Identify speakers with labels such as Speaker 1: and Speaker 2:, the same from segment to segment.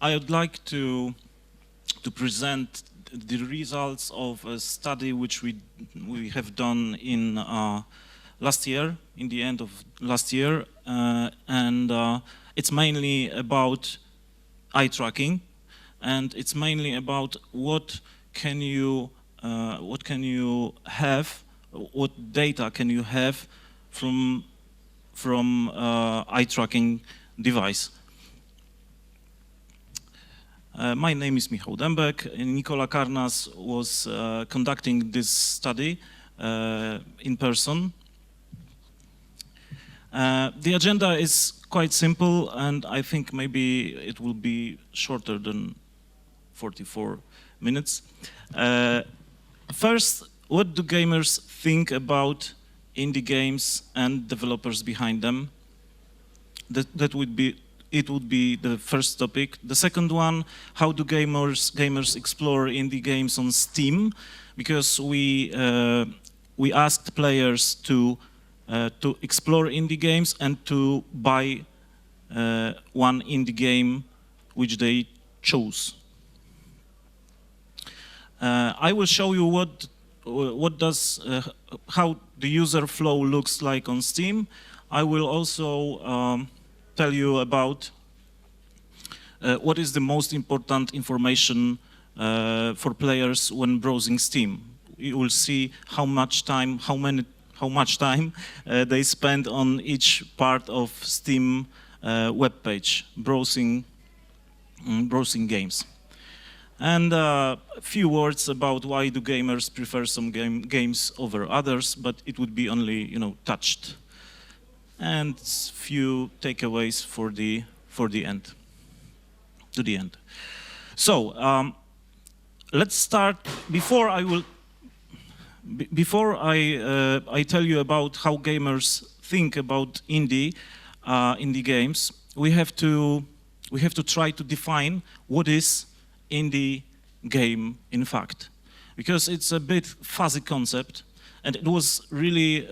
Speaker 1: I would like to present the results of a study which we have done in last year, in the end of last year, and it's mainly about eye tracking, and it's mainly about what data can you have from eye tracking device. My name is Michał Dębek. Nicola Kamas was conducting this study in person. The agenda is quite simple, and I think maybe it will be shorter than 44 minutes. First, what do gamers think about indie games and developers behind them? It would be the first topic. The second one, how do gamers explore indie games on Steam? Because we asked players to explore indie games and to buy one indie game which they chose. I will show you how the user flow looks like on Steam. I will also tell you about what is the most important information for players when browsing Steam. You will see how much time they spend on each part of Steam webpage browsing games. And a few words about why do gamers prefer some games over others, but it would be only, touched. And few takeaways for the end. So let's start. Before I tell you about how gamers think about indie games, we have to try to define what is indie game in fact, because it's a bit fuzzy concept, and it was really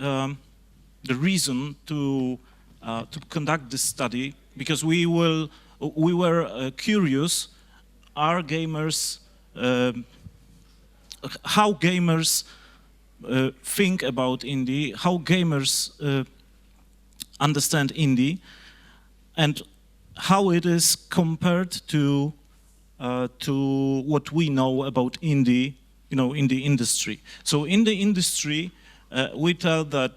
Speaker 1: the reason to conduct this study, because we were curious, how gamers think about indie, how gamers understand indie, and how it is compared to what we know about indie, in the industry. So in the industry, we tell that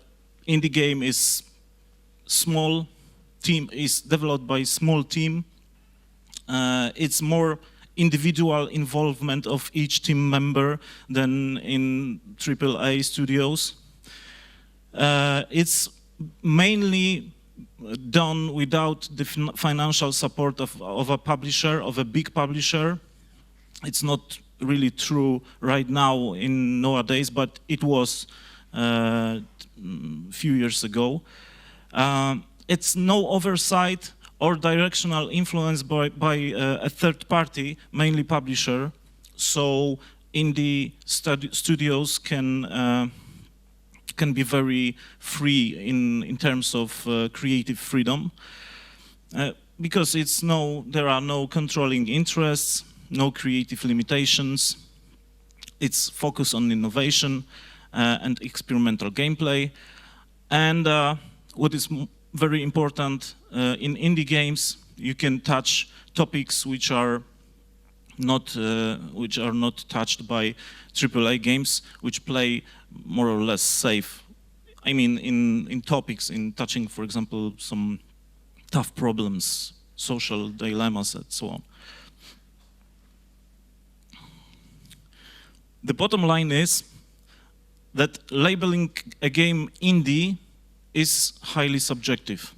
Speaker 1: indie game is developed by a small team. It's more individual involvement of each team member than in AAA studios. It's mainly done without the financial support of a publisher, of a big publisher. It's not really true right now nowadays, but it was a few years ago. It's no oversight or directional influence by a third party, mainly publisher. So indie studios can be very free in terms of creative freedom, because there are no controlling interests, no creative limitations. It's focused on innovation and experimental gameplay. And what is very important in indie games, you can touch topics which are not touched by AAA games, which play more or less safe. I mean, in topics, in touching, for example, some tough problems, social dilemmas, and so on. The bottom line is that labeling a game indie is highly subjective,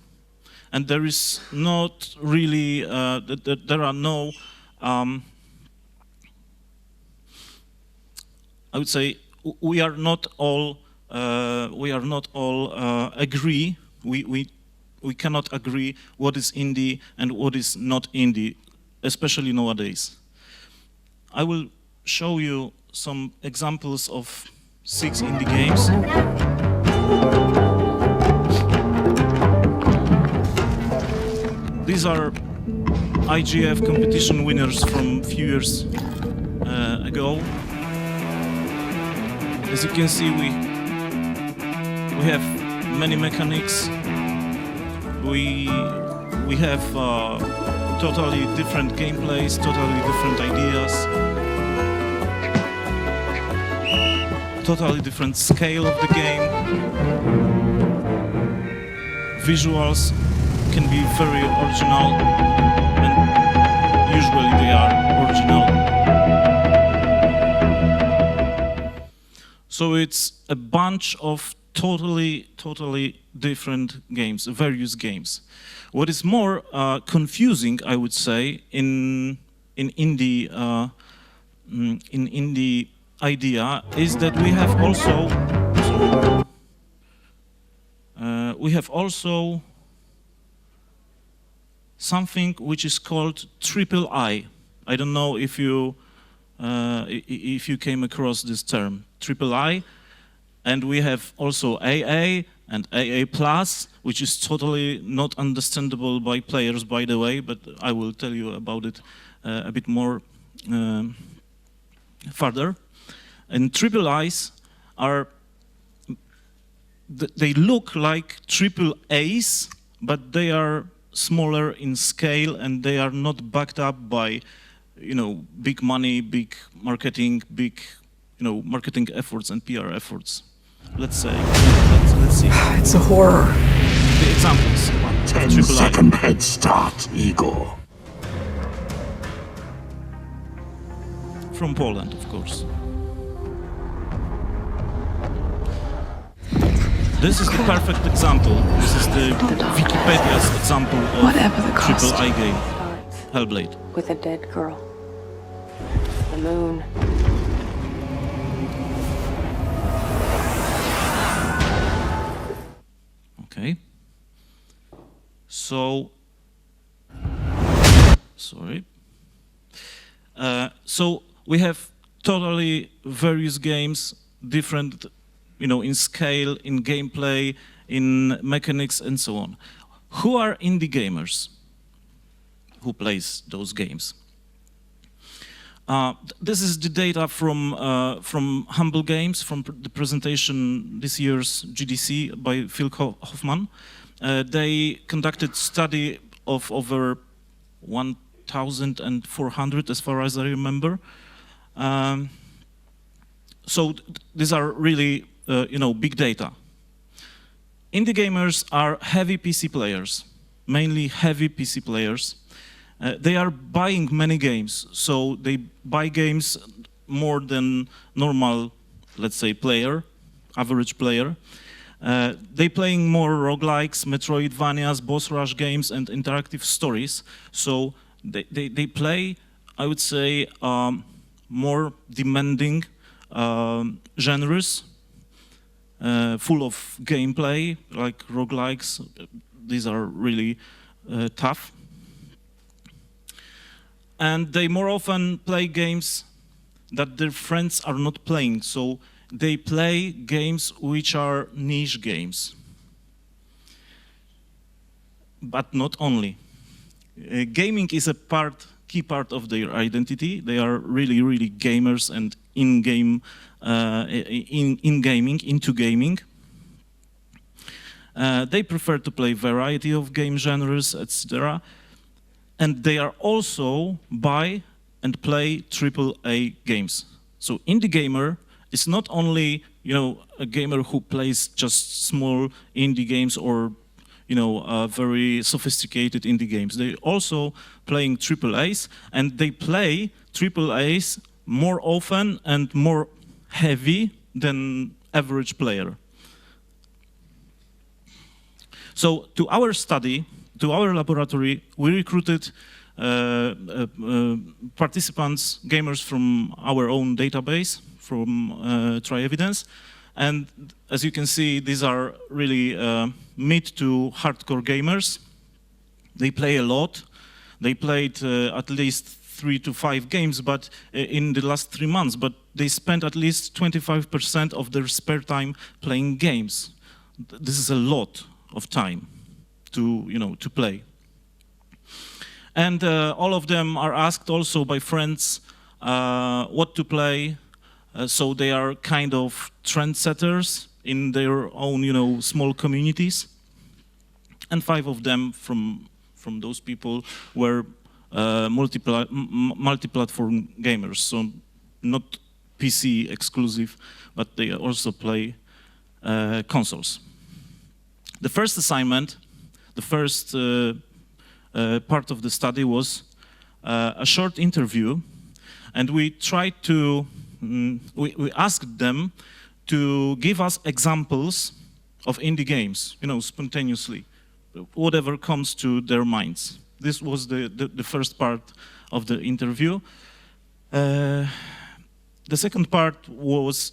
Speaker 1: and there is not really there are no I would say we are not all agree. We cannot agree what is indie and what is not indie, especially nowadays. I will show you some examples of 6 indie games. These are IGF competition winners from a few years ago. As you can see, we have many mechanics. We have totally different gameplays, totally different ideas, totally different scale of the game. Visuals can be very original, and usually they are original. So it's a bunch of totally different games, various games. What is more confusing, I would say, in indie idea is that we have also something which is called triple I. I don't know if you came across this term, triple I. And we have also AA and AA+, which is totally not understandable by players, by the way, but I will tell you about it a bit more further. And triple I's are, they look like triple A's, but they are smaller in scale and they are not backed up by, big money, big marketing, big, marketing efforts and PR efforts. Let's see.
Speaker 2: It's a horror.
Speaker 1: The examples.
Speaker 3: 10-second head start, Igor.
Speaker 1: From Poland, of course. This is the perfect example. This is the Wikipedia's example of triple I game, Hellblade.
Speaker 4: With a dead girl. The moon.
Speaker 1: Okay. So, sorry. So we have totally various games, different, in scale, in gameplay, in mechanics, and so on. Who are indie gamers? Who plays those games? This is the data from Humble Games, from the presentation this year's GDC by Phil Hoffman. They conducted study of over 1,400, as far as I remember. So these are really, big data. Indie gamers are heavy PC players, mainly heavy PC players. They are buying many games, so they buy games more than normal, let's say, average player. They playing more roguelikes, Metroidvanias, boss rush games, and interactive stories. So they play, I would say, more demanding genres, full of gameplay, like roguelikes. These are really tough. And they more often play games that their friends are not playing. So they play games which are niche games. But not only. Gaming is a key part of their identity. They are really gamers and into gaming. They prefer to play variety of game genres, etc. And they are also buy and play AAA games. So indie gamer is not only, a gamer who plays just small indie games or, very sophisticated indie games. They also playing AAAs, and they play AAAs more often and more heavy than average player. So to our study, to our laboratory, we recruited participants, gamers from our own database, from TryEvidence. And as you can see, these are really mid to hardcore gamers. They play a lot. They played at least 3 to 5 games, but in the last 3 months, but they spent at least 25% of their spare time playing games. This is a lot of time to play. And all of them are asked also by friends what to play. So they are kind of trendsetters in their own, small communities. And 5 of them from those people were multi-platform gamers, so not PC exclusive, but they also play consoles. The first assignment, the first part of the study was a short interview, and we tried to, we asked them to give us examples of indie games, spontaneously, whatever comes to their minds. This was the first part of the interview. The second part was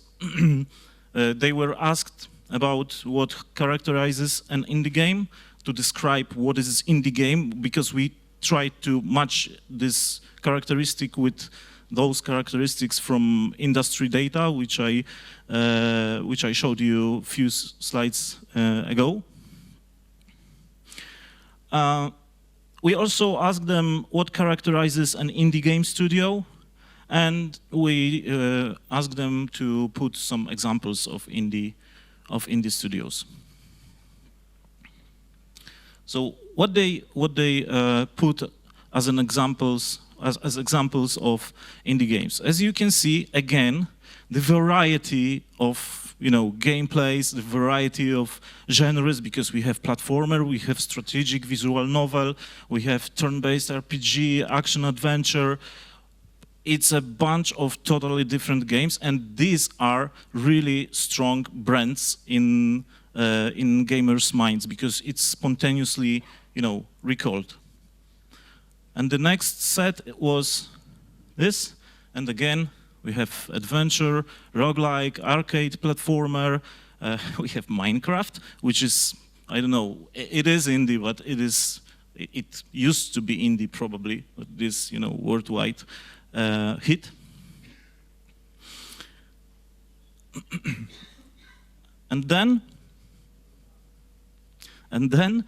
Speaker 1: they were asked about what characterizes an indie game, to describe what is indie game, because we tried to match this characteristic with those characteristics from industry data, which I showed you a few slides ago. We also asked them what characterizes an indie game studio, and we asked them to put some examples of indie studios. So what they put as examples of indie games. As you can see, again, the variety of gameplays, the variety of genres, because we have platformer, we have strategic visual novel, we have turn-based RPG, action adventure. It's a bunch of totally different games, and these are really strong brands in gamers' minds, because it's spontaneously, recalled. And the next set was this, and again, we have adventure, roguelike, arcade platformer. We have Minecraft, which is, I don't know, it is indie, but it used to be indie probably, but this, worldwide hit. And then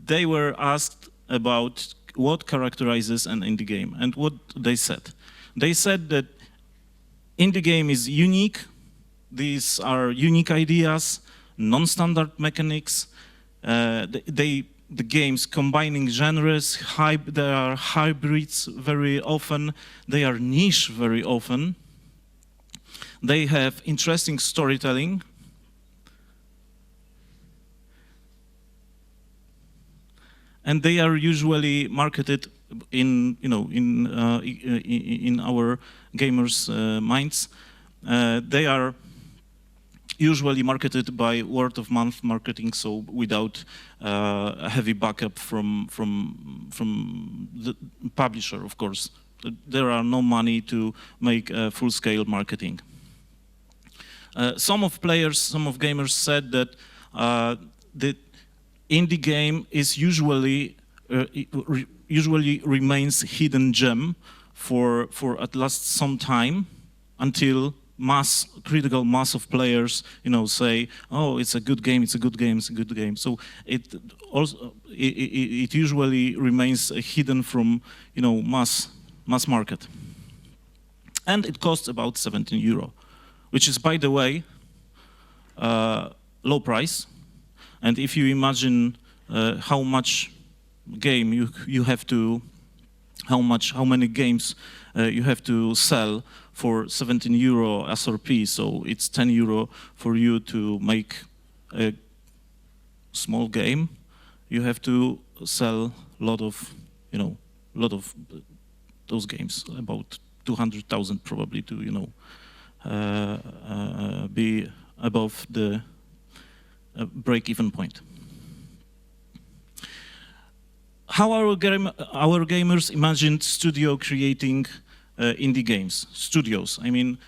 Speaker 1: they were asked about what characterizes an indie game, and what they said. They said that indie game is unique. These are unique ideas, non-standard mechanics. The games combining genres, they are hybrids very often. They are niche very often. They have interesting storytelling. And they are usually marketed in our gamers' minds. They are usually marketed by word-of-mouth marketing, so without a heavy backup from the publisher, of course. There are no money to make full-scale marketing. Some of gamers said that the indie game is usually remains hidden gem for at least some time, until critical mass of players, say, oh, it's a good game, it's a good game, it's a good game. So it usually remains hidden from, mass market. And it costs about 17 euro, which is, by the way, low price. And if you imagine how much game you have to, how many games you have to sell for 17 euro SRP, so it's 10 euro for you to make a small game. You have to sell a lot of those games, about 200,000 probably, to be above the break-even point. How our gamers imagined studio creating indie games, studios. I mean,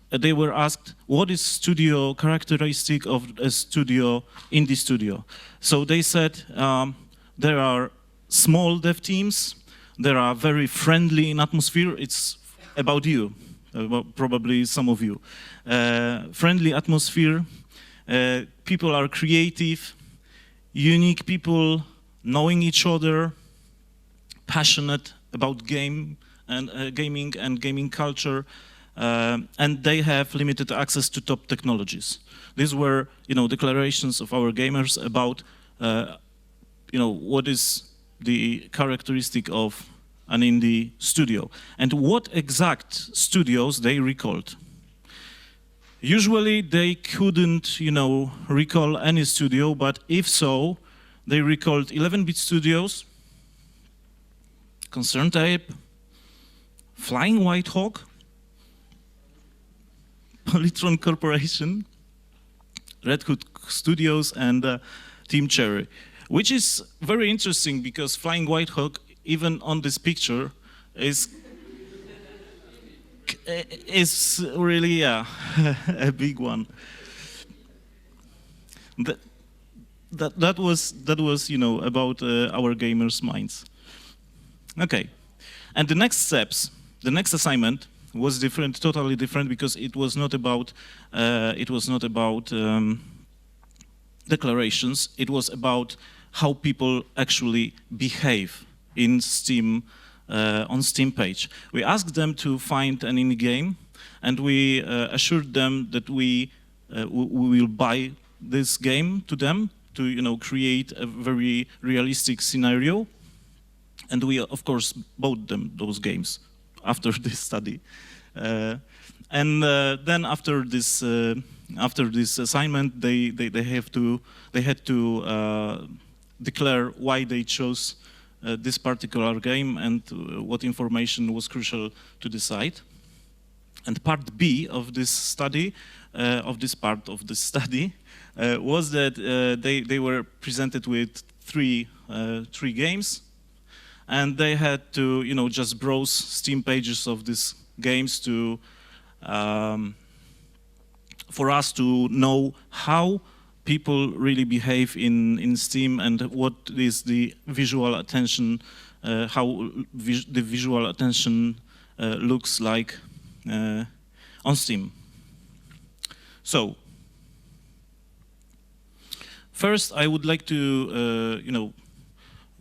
Speaker 1: they were asked, what is studio characteristic of a indie studio? So they said there are small dev teams, there are very friendly in atmosphere. It's about you, probably some of you. Friendly atmosphere, people are creative, unique people, knowing each other, passionate about gaming and gaming culture, and they have limited access to top technologies. These were, declarations of our gamers about, what is the characteristic of an indie studio and what exact studios they recalled. Usually they couldn't, recall any studio, but if so, they recalled 11-bit studios, Concern Tape, Flying White Hawk, Polytron Corporation, Red Hood Studios, and Team Cherry, which is very interesting because Flying White Hawk, even on this picture, is really a big one. That was about our gamers' minds. Okay, and the next steps, the next assignment was different, totally different, because it was not about declarations. It was about how people actually behave in Steam, on Steam page. We asked them to find an indie game, and we assured them that we will buy this game to them to create a very realistic scenario, and we of course bought them those games after this study, and then after this assignment, they had to declare why they chose this particular game and what information was crucial to decide. And part B of this study, was that they were presented with three games, and they had to just browse Steam pages of these games to for us to know how people really behave in Steam and what is the visual attention, how the visual attention looks like on Steam. So, first I would like to,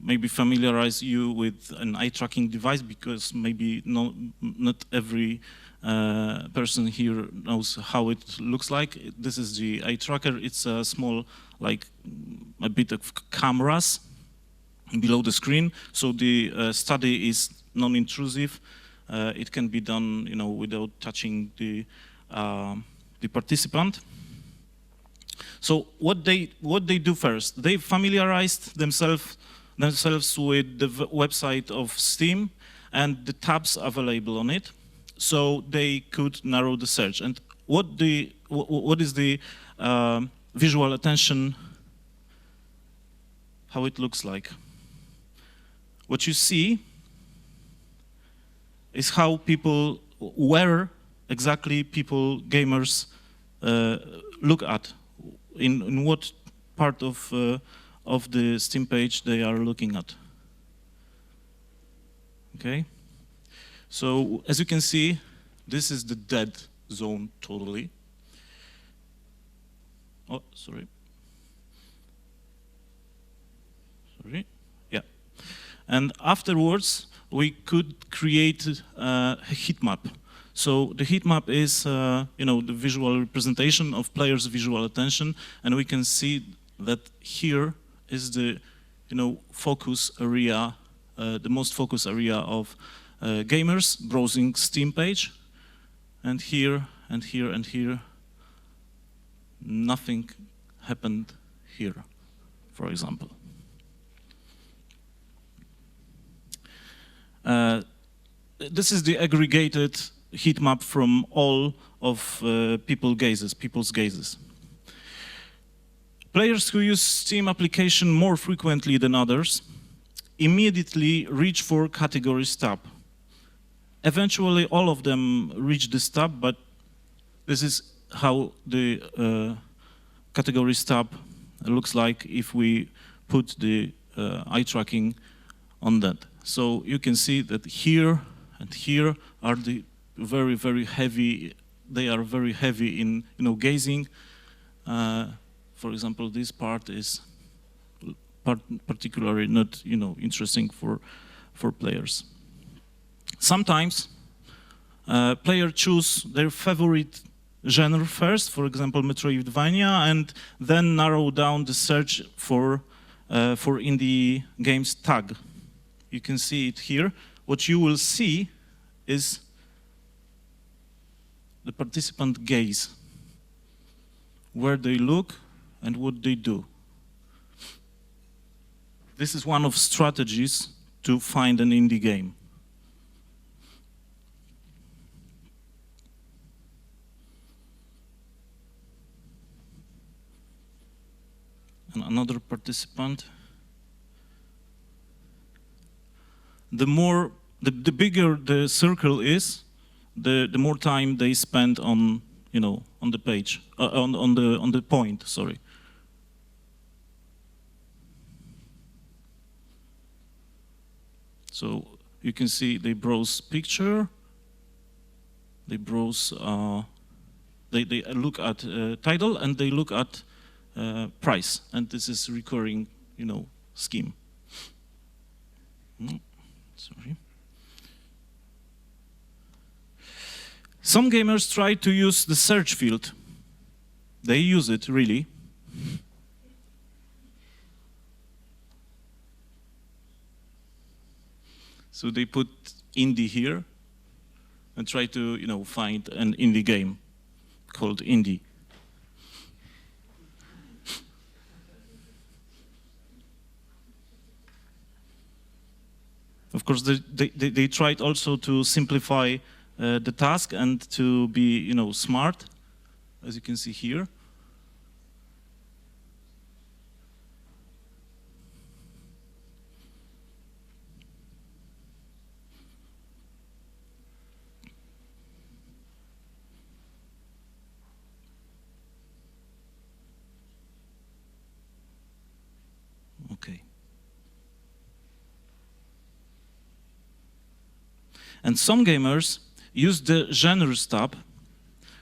Speaker 1: maybe familiarize you with an eye tracking device, because maybe not every person here knows how it looks like. This is the eye tracker. It's a small, like a bit of cameras below the screen. So the study is non-intrusive. It can be done, without touching the participant. So what they do first? They familiarized themselves with the website of Steam and the tabs available on it, so they could narrow the search. And what is the visual attention, how it looks like? What you see is how people, where exactly gamers look at, in what part of the Steam page they are looking at. Okay, so as you can see, this is the dead zone totally. Oh, sorry. Yeah. And afterwards, we could create a heat map. So the heat map is, the visual representation of players' visual attention, and we can see that here is the, focus area, the most focus area of gamers browsing Steam page, and here and here and here, nothing happened here, for example. This is the aggregated heat map from all of people's gazes. Players who use Steam application more frequently than others immediately reach for categories tab. Eventually, all of them reach this tab, but this is how the categories tab looks like if we put the eye tracking on that. So you can see that here and here are the very, very heavy, they are very heavy in, gazing. For example, this part is particularly not, interesting for for players. Sometimes players choose their favorite genre first, for example, Metroidvania, and then narrow down the search for indie games tag. You can see it here. What you will see is the participant gaze, where they look and what they do. This is one of strategies to find an indie game. And another participant. The bigger the circle is, the more time they spend on, on the page, on the point. Sorry. So you can see they browse picture. They browse. They look at title and they look at price, and this is recurring, scheme. Sorry. Some gamers try to use the search field. They use it, really. So they put indie here and try to, find an indie game called indie. Of course, they tried also to simplify the task and to be, smart, as you can see here. Okay. And some gamers use the genres tab,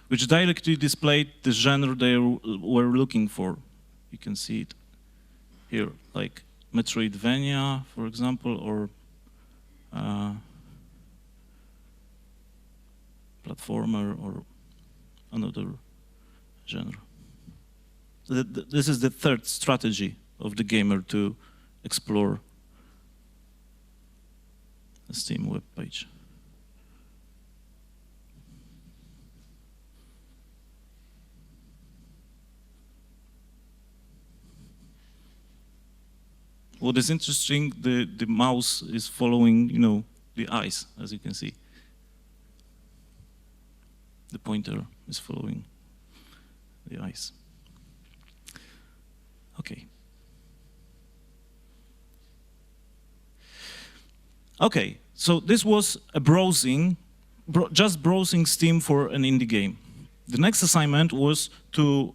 Speaker 1: which directly displayed the genre they were looking for. You can see it here, like Metroidvania, for example, or platformer, or another genre. This is the third strategy of the gamer to explore the Steam web page. What is interesting, the mouse is following, the eyes, as you can see. The pointer is following the eyes. Okay. Okay, so this was a just browsing Steam for an indie game. The next assignment was to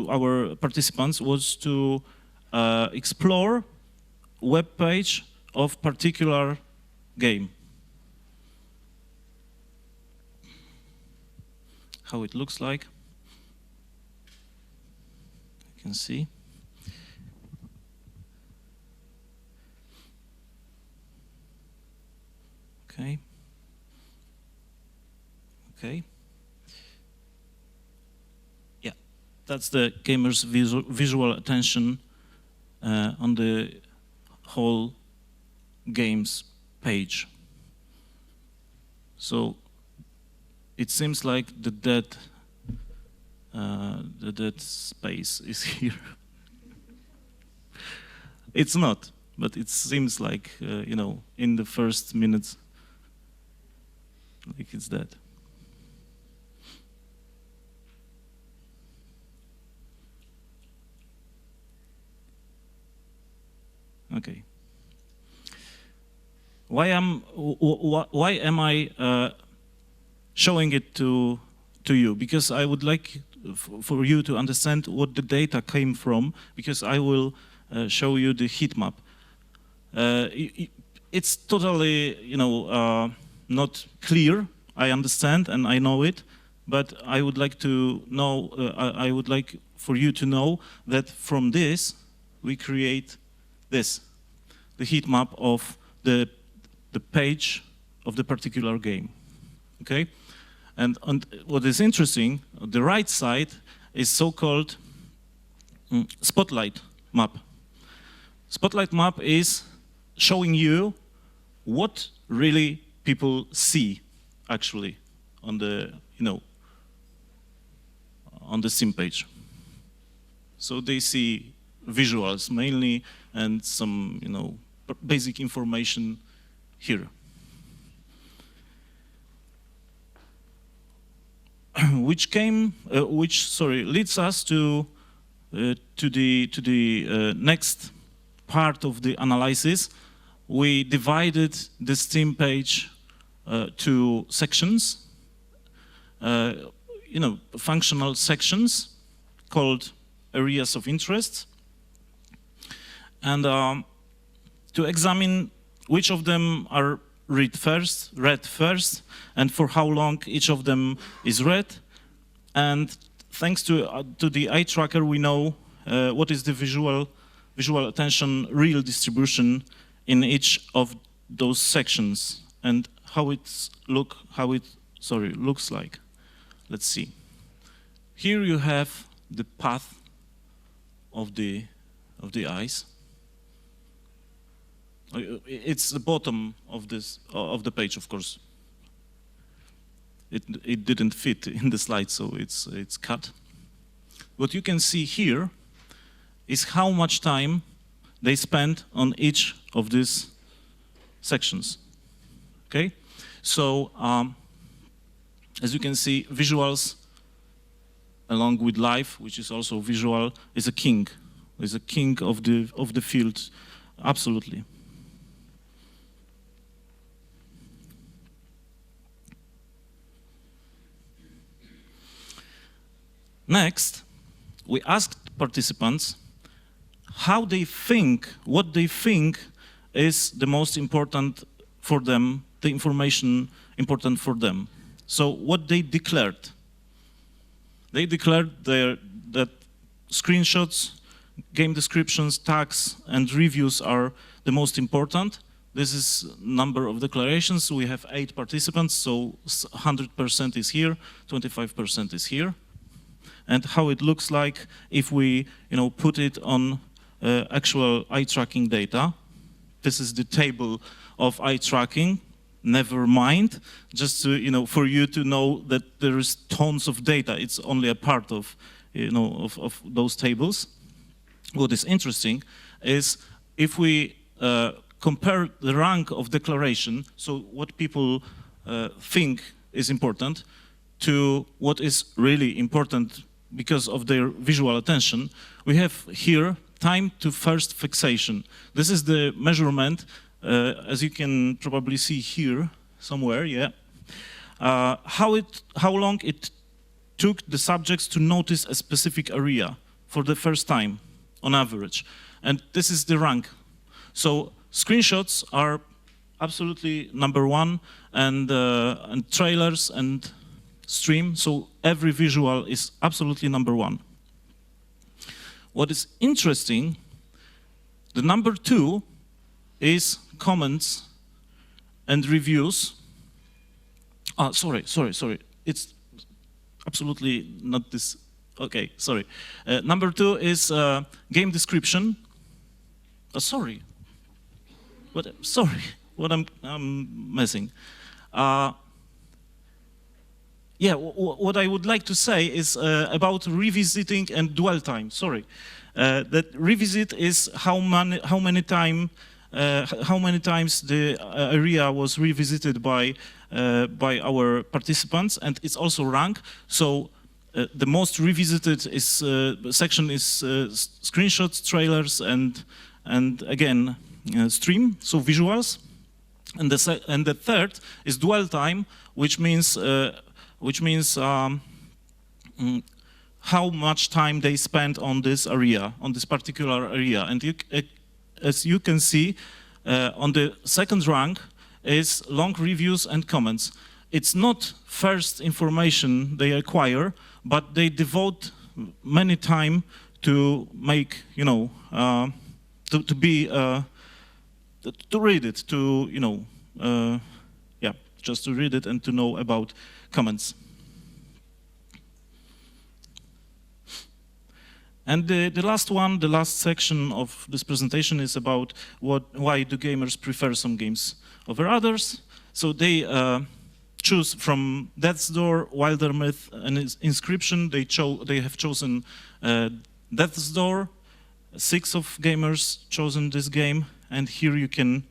Speaker 1: our participants was to explore web page of particular game. How it looks like. You can see. Okay. Okay. Yeah, that's the gamer's visual attention on the whole games page. So it seems like the dead space is here. It's not, but it seems like, in the first minutes, like it's dead. Okay. Why am I showing it to you? Because I would like for you to understand what the data came from, because I will show you the heat map. It's totally, not clear. I understand and I know it, but I would like to know. I would like for you to know that from this we create this, the heat map of the page of the particular game, okay? And what is interesting, the right side is so-called spotlight map. Spotlight map is showing you what really people see actually on the, on the sim page. So they see visuals mainly and some, basic information here. Which leads us to the next part of the analysis. We divided the Steam page to sections, functional sections called areas of interest, and to examine which of them are read first, and for how long each of them is read. And thanks to the eye tracker, we know what is the visual attention real distribution in each of those sections and how it looks like. Let's see. Here you have the path of the eyes. It's the bottom of the page, of course. It didn't fit in the slide, so it's cut. What you can see here is how much time they spend on each of these sections. Okay, so as you can see, visuals along with life, which is also visual, is a king. Is a king of the field, absolutely. Next, we asked participants how they think, what they think is the most important for them, the information important for them. So what they declared. They declared that screenshots, game descriptions, tags, and reviews are the most important. This is number of declarations. We have 8 participants, so 100% is here, 25% is here. And how it looks like if we, put it on actual eye tracking data. This is the table of eye tracking. Never mind, just to, for you to know that there is tons of data. It's only a part of, of those tables. What is interesting is if we compare the rank of declaration, so what people think is important, to what is really important because of their visual attention, we have here time to first fixation. This is the measurement, as you can probably see here somewhere, yeah. How long it took the subjects to notice a specific area for the first time, on average. And this is the rank. So screenshots are absolutely number one, and trailers and stream, so every visual is absolutely number one. What is interesting, the number 2 is comments and reviews. Sorry. It's absolutely not this. Okay, sorry. Number 2 is game description. Sorry. What I'm messing. Yeah, what I would like to say is about revisiting and dwell time. Sorry, that revisit is how many times the area was revisited by our participants, and it's also rank. So the most revisited section is screenshots, trailers, and again stream, so visuals, and the third is dwell time, which means how much time they spend on this area, on this particular area. And as you can see, on the second rank is long reviews and comments. It's not first information they acquire, but they devote many time to make, to be to read it, to, you know, yeah, just to read it and to know about comments. And the last one, the last section of this presentation is about why do gamers prefer some games over others. So they choose from Death's Door, Wilder Myth, and Inscription. They have chosen Death's Door. 6 of gamers chosen this game, and here you can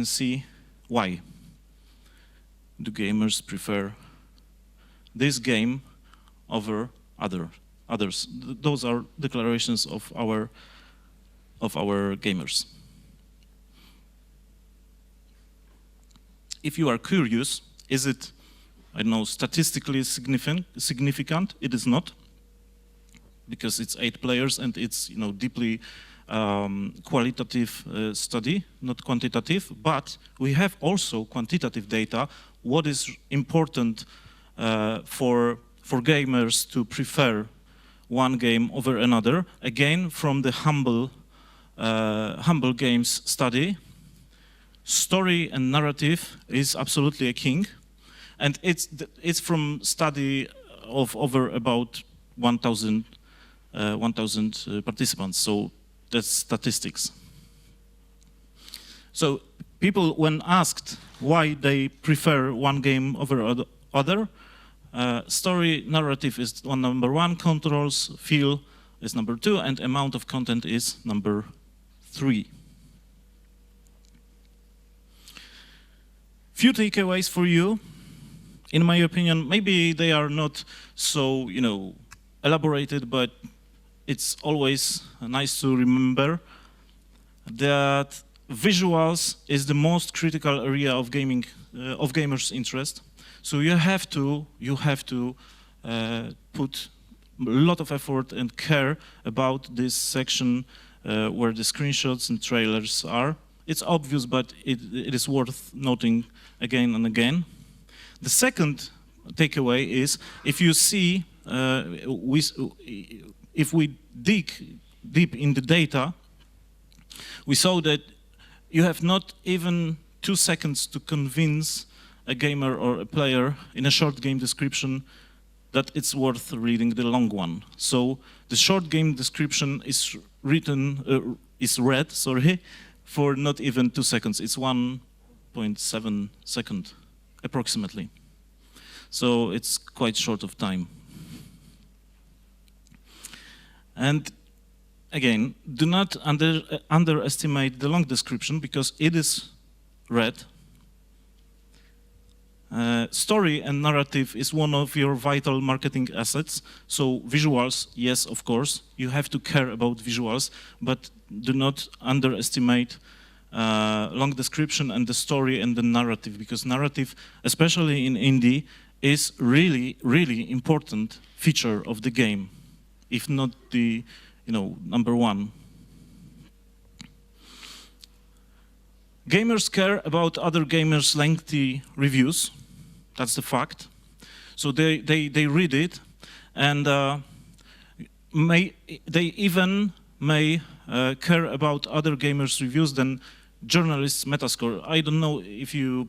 Speaker 1: see why do gamers prefer this game over others. Those are declarations of our gamers. If you are curious, is it, I don't know, statistically significant? It is not, because it's 8 players and it's, you know, deeply qualitative study, not quantitative. But we have also quantitative data. What is important for gamers to prefer one game over another? Again, from the Humble Games study, story and narrative is absolutely a king, and it's from study of over about 1,000 participants. So that's statistics. So people, when asked why they prefer one game over other, story narrative is number 1, controls, feel is number 2, and amount of content is number 3. Few takeaways for you. In my opinion, maybe they are not so, you know, elaborated, but it's always nice to remember that visuals is the most critical area of gaming, of gamers' interest. So you have to put a lot of effort and care about this section where the screenshots and trailers are. It's obvious, but it is worth noting again and again. The second takeaway is, if you see, if we dig deep in the data, we saw that you have not even 2 seconds to convince a gamer or a player in a short game description that it's worth reading the long one. So the short game description is read, for not even 2 seconds. It's 1.7 seconds, approximately. So it's quite short of time. And again, do not underestimate the long description, because it is read. Story and narrative is one of your vital marketing assets. So visuals, yes, of course, you have to care about visuals, but do not underestimate long description and the story and the narrative, because narrative, especially in indie, is really, really important feature of the game, if not the, you know, number 1. Gamers care about other gamers' lengthy reviews. That's the fact. So they read it, and they even may care about other gamers' reviews than journalists' Metascore. I don't know if you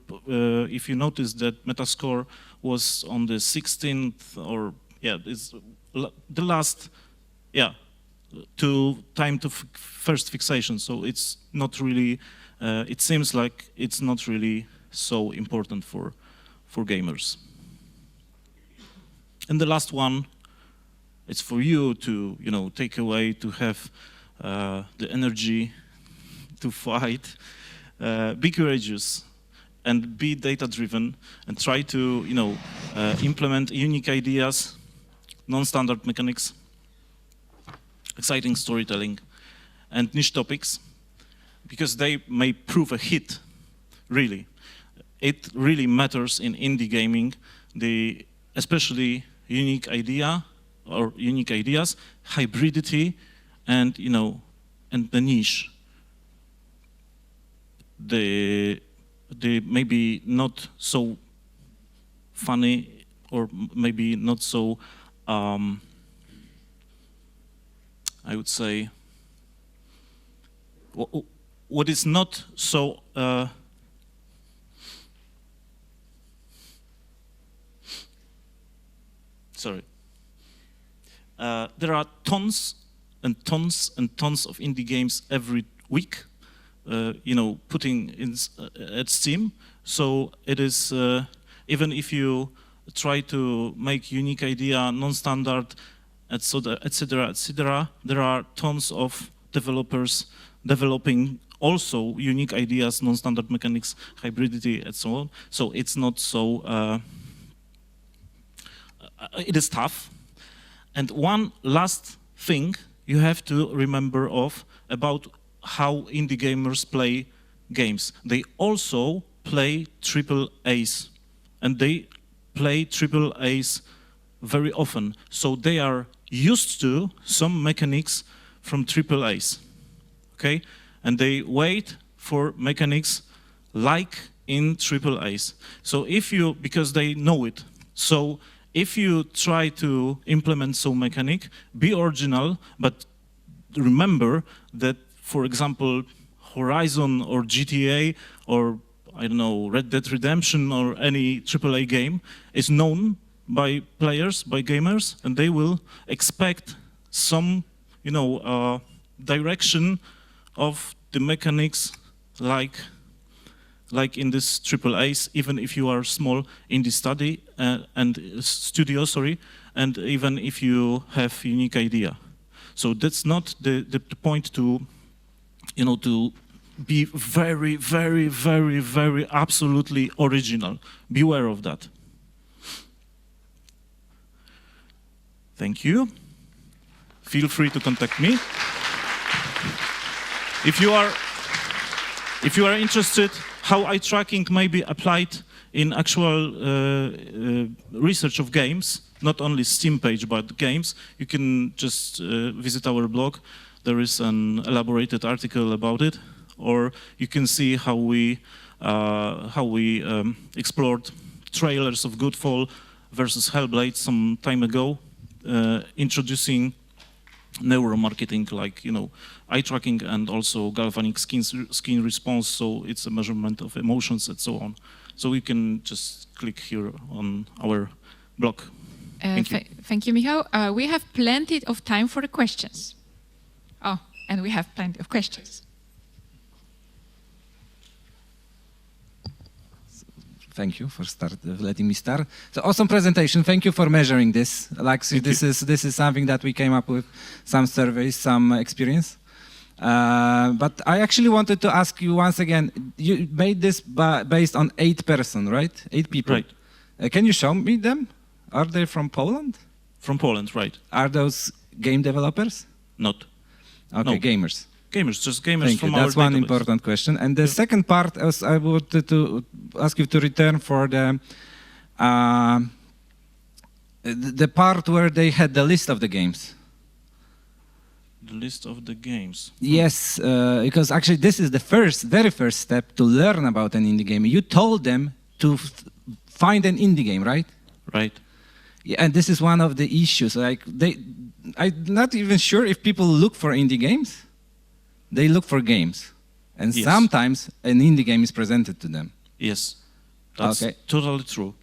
Speaker 1: noticed that Metascore was on the 16th, or yeah, it's the last, yeah, to time to first fixation. So it's not really. It seems like it's not really so important for gamers. And the last one, it's for you to, you know, take away, to have the energy to fight. Be courageous and be data-driven, and try to, you know, implement unique ideas, non-standard mechanics, exciting storytelling, and niche topics, because they may prove a hit, really. It really matters in indie gaming, especially unique idea or unique ideas, hybridity, and, you know, and the niche. The maybe not so funny, or maybe not so, I would say, what is not so sorry. There are tons and tons and tons of indie games every week, putting in at Steam. So it is, even if you try to make unique idea, non-standard, etc., etc., there are tons of developers developing also unique ideas, non-standard mechanics, hybridity, and so on. So it's not so, it is tough. And one last thing you have to remember about how indie gamers play games. They also play triple A's, and they play triple A's very often. So they are used to some mechanics from triple A's, okay? And they wait for mechanics like in triple A's. So if you, because they know it, so if you try to implement some mechanic, be original, but remember that, for example, Horizon or GTA or, I don't know, Red Dead Redemption or any AAA game is known by players, by gamers, and they will expect some, direction of the mechanics like in this triple A's, even if you are small indie studio, and even if you have unique idea. So that's not the point to, to be very, very, very, very absolutely original. Beware of that. Thank you. Feel free to contact me. If you are interested how eye tracking may be applied in actual research of games, not only Steam page, but games, you can just visit our blog. There is an elaborated article about it, or you can see how we explored trailers of Godfall versus Hellblade some time ago, introducing neuromarketing, like eye tracking and also galvanic skin response. So it's a measurement of emotions and so on. So you can just click here on our blog.
Speaker 5: Thank you, Michał. We have plenty of time for the questions. Oh, and we have plenty of questions.
Speaker 6: Thank you for letting me start. So awesome presentation. Thank you for measuring this. Like, so this is something that we came up with, some surveys, some experience. But I actually wanted to ask you once again. You made this based on 8 person, right? 8 people.
Speaker 1: Right.
Speaker 6: Can you show me them? Are they from Poland?
Speaker 1: From Poland, right.
Speaker 6: Are those game developers?
Speaker 1: Not.
Speaker 6: Okay,
Speaker 1: No.
Speaker 6: gamers.
Speaker 1: Gamers, just gamers
Speaker 6: Thank
Speaker 1: from
Speaker 6: you.
Speaker 1: our
Speaker 6: That's one
Speaker 1: database.
Speaker 6: important question. And the second part is I wanted to ask you to return for the part where they had the list of the games.
Speaker 1: The list of the games.
Speaker 6: Yes, because actually this is the very first step to learn about an indie game. You told them to find an indie game, right?
Speaker 1: Right.
Speaker 6: Yeah, and this is one of the issues. Like I'm not even sure if people look for indie games. They look for games, and
Speaker 1: Yes.
Speaker 6: sometimes an indie game is presented to them.
Speaker 1: Yes. That's totally true.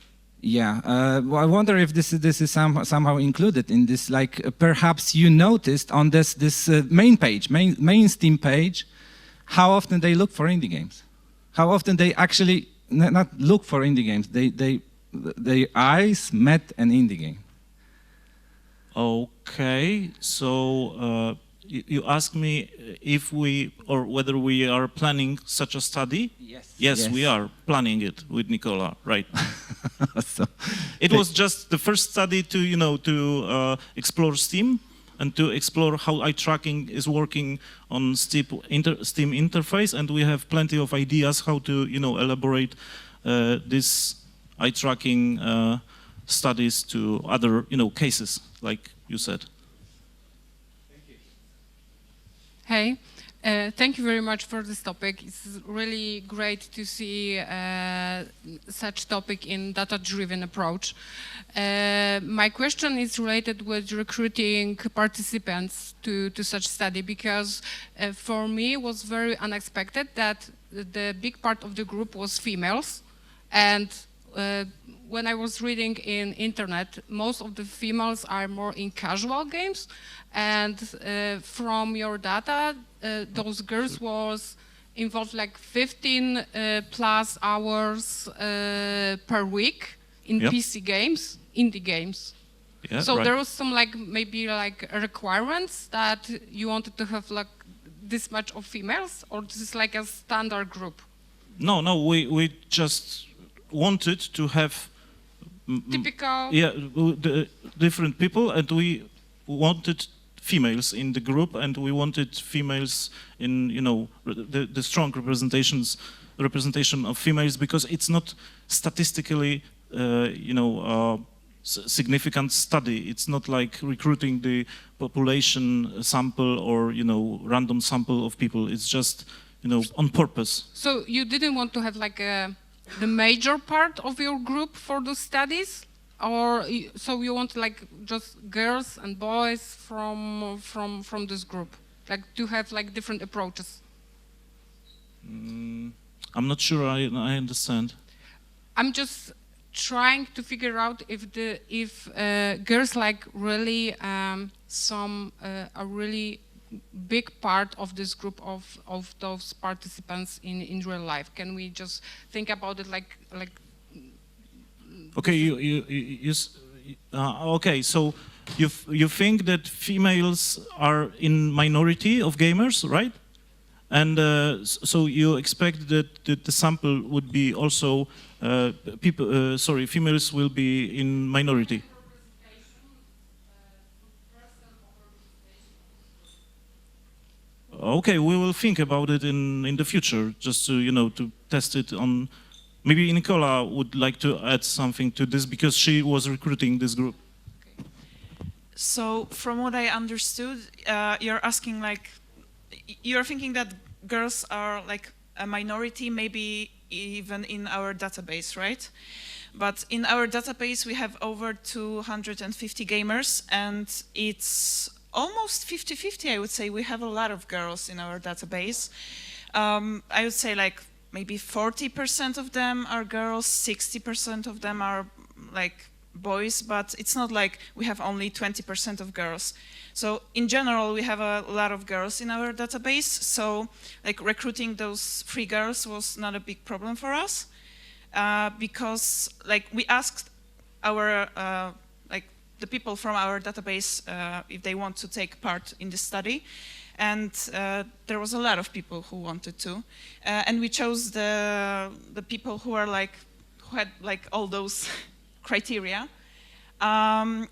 Speaker 6: Yeah, well, I wonder if this is somehow included in this. Like perhaps you noticed on this main page, main Steam page, how often they look for indie games, how often they actually not look for indie games. Their eyes met an indie game.
Speaker 1: Okay, so you ask me if we or whether we are planning such a study?
Speaker 6: Yes.
Speaker 1: Yes, we are planning it with Nicola, right?
Speaker 6: So,
Speaker 1: It was just the first study to explore Steam and to explore how eye tracking is working on Steam interface, and we have plenty of ideas how to elaborate this eye tracking studies to other cases, like you said.
Speaker 5: Hey,
Speaker 7: Thank you very much for this topic. It's really great to see such topic in data-driven approach. My question is related with recruiting participants to such study, because for me it was very unexpected that the big part of the group was females, and when I was reading in internet, most of the females are more in casual games, and from your data, those girls was involved like 15 plus hours per week in
Speaker 1: Yep.
Speaker 7: PC games, indie games.
Speaker 1: Yeah,
Speaker 7: So
Speaker 1: right.
Speaker 7: there was some like maybe like requirements that you wanted to have like this much of females, or this is like a standard group?
Speaker 1: No, we just wanted to have
Speaker 7: Typical.
Speaker 1: the different people, and we wanted females in the group, and we wanted females in, you know, the strong representation of females, because it's not statistically, you know, significant study. It's not like recruiting the population sample or, you know, random sample of people. It's just, you know, on purpose.
Speaker 7: So you didn't want to have like the major part of your group for those studies, or so you want like just girls and boys from this group, like to have like different approaches?
Speaker 1: I'm not sure I understand.
Speaker 7: I'm just trying to figure out if girls like really a really big part of this group of those participants in real life. Can we just think about it like
Speaker 1: Okay, okay. So you think that females are in minority of gamers, right? And so you expect that the sample would be also people. Sorry, females will be in minority. Okay, we will think about it in the future, just to, you know, to test it on. Maybe Nicola would like to add something to this, because she was recruiting this group.
Speaker 2: So, from what I understood, you're asking like, you're thinking that girls are like a minority, maybe even in our database, right? But in our database, we have over 250 gamers, and it's almost 50-50, I would say. We have a lot of girls in our database. I would say like maybe 40% of them are girls, 60% of them are like boys, but it's not like we have only 20% of girls. So in general, we have a lot of girls in our database, so like recruiting those 3 girls was not a big problem for us, because like we asked our like the people from our database if they want to take part in the study, and there was a lot of people who wanted to, and we chose the people who are like who had like all those criteria.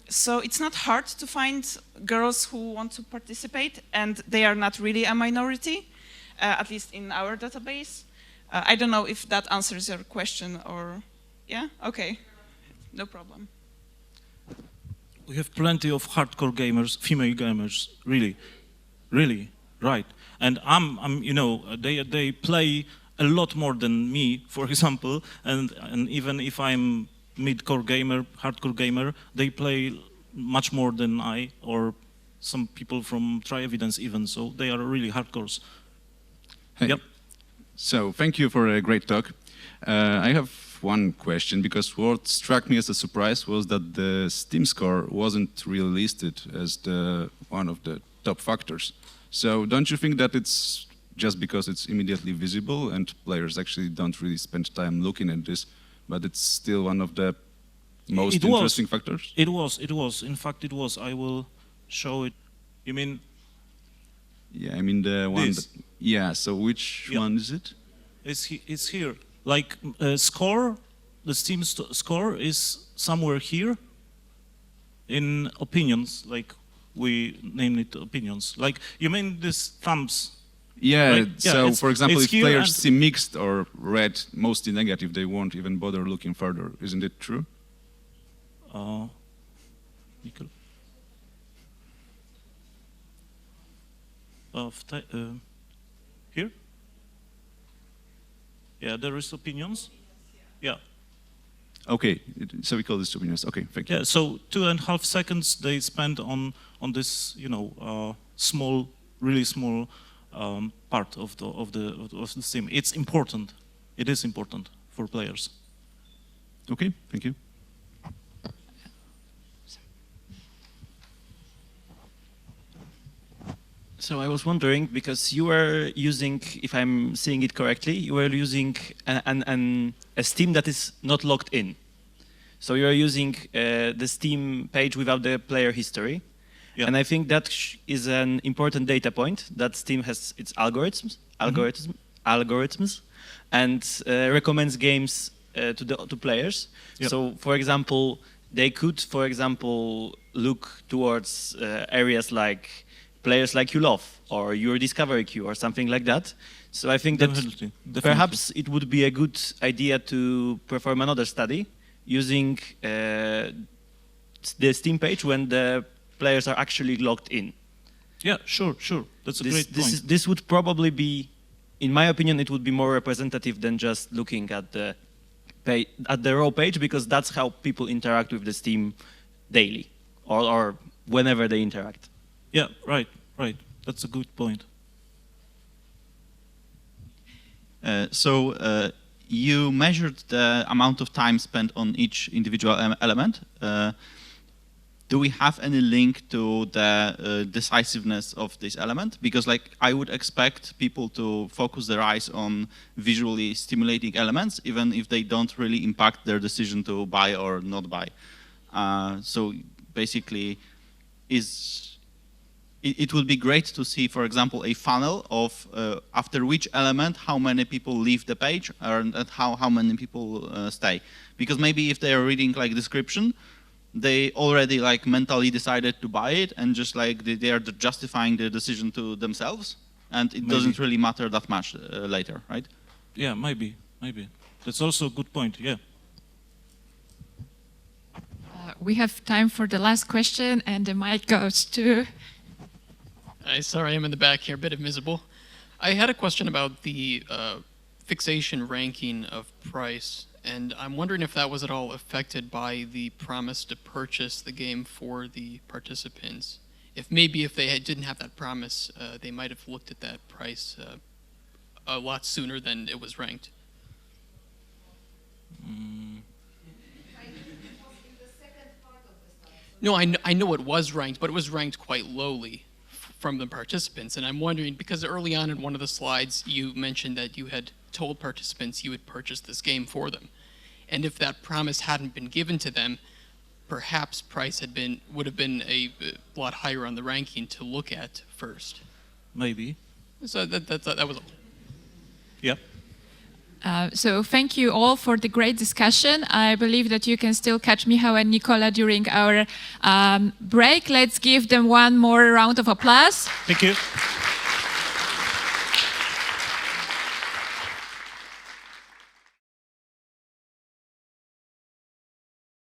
Speaker 2: So it's not hard to find girls who want to participate, and they are not really a minority, at least in our database. I don't know if that answers your question, or yeah, okay, no problem.
Speaker 1: We have plenty of hardcore gamers, female gamers, really, right. And I'm, you know, they play a lot more than me, for example, and even if I'm mid-core gamer, hardcore gamer, they play much more than I, or some people from Try Evidence even, so they are really hardcores.
Speaker 8: Hey.
Speaker 1: Yep.
Speaker 8: So, thank you for a great talk. I have one question, because what struck me as a surprise was that the Steam score wasn't really listed as one of the top factors. So, don't you think that it's just because it's immediately visible and players actually don't really spend time looking at this, but it's still one of the most interesting factors?
Speaker 1: It was. In fact, it was. I will show it. You mean?
Speaker 8: Yeah, I mean the one.
Speaker 1: This?
Speaker 8: Yeah. So which one is it?
Speaker 1: It's here. Like score, the Steam score is somewhere here. In opinions, like we name it opinions. Like you mean this thumbs?
Speaker 8: Yeah,
Speaker 1: right?
Speaker 8: so for example, if
Speaker 1: here
Speaker 8: players see mixed or red, mostly negative, they won't even bother looking further. Isn't it true?
Speaker 1: Nicola. Here? Yeah, there is opinions. Yeah.
Speaker 8: Okay, so we call this opinions. Okay, thank you.
Speaker 1: Yeah, so 2.5 seconds they spend on this, small, really small part of the sim. It's important. It is important for players.
Speaker 8: Okay, thank you.
Speaker 9: So I was wondering, because you were using, if I'm seeing it correctly, you were using a Steam that is not logged in. So you are using the Steam page without the player history.
Speaker 1: Yeah.
Speaker 9: And I think that is an important data point, that Steam has its algorithms, and recommends games to players.
Speaker 1: Yep.
Speaker 9: So, for example, they could, for example, look towards areas like players like you love, or your discovery queue, or something like that. So I think that
Speaker 1: Definitely.
Speaker 9: perhaps it would be a good idea to perform another study using the Steam page when the players are actually logged in.
Speaker 1: Yeah, sure. That's a great point.
Speaker 9: This would probably be, in my opinion, it would be more representative than just looking at the raw page, because that's how people interact with the Steam daily, or whenever they interact.
Speaker 1: Yeah, right. That's a good point.
Speaker 10: You measured the amount of time spent on each individual element. Do we have any link to the decisiveness of this element? Because I would expect people to focus their eyes on visually stimulating elements, even if they don't really impact their decision to buy or not buy. So basically, it would be great to see, for example, a funnel of after which element, how many people leave the page, and how many people stay. Because maybe if they are reading description, they already mentally decided to buy it, and just they are justifying the decision to themselves, and it doesn't really matter that much later, right?
Speaker 1: Yeah, maybe. That's also a good point. Yeah.
Speaker 5: We have time for the last question, and the mic goes to...
Speaker 11: Sorry, I'm in the back here, a bit invisible. I had a question about the fixation ranking of price, and I'm wondering if that was at all affected by the promise to purchase the game for the participants. If they didn't have that promise, they might have looked at that price a lot sooner than it was ranked. No, I know it was ranked, but it was ranked quite lowly from the participants, and I'm wondering, because early on in one of the slides you mentioned that you had told participants you would purchase this game for them, and if that promise hadn't been given to them, perhaps price would have been a lot higher on the ranking to look at first.
Speaker 1: Maybe.
Speaker 11: So that was all.
Speaker 1: Yeah.
Speaker 5: So thank you all for the great discussion. I believe that you can still catch Michał and Nicola during our break. Let's give them one more round of applause.
Speaker 1: Thank you.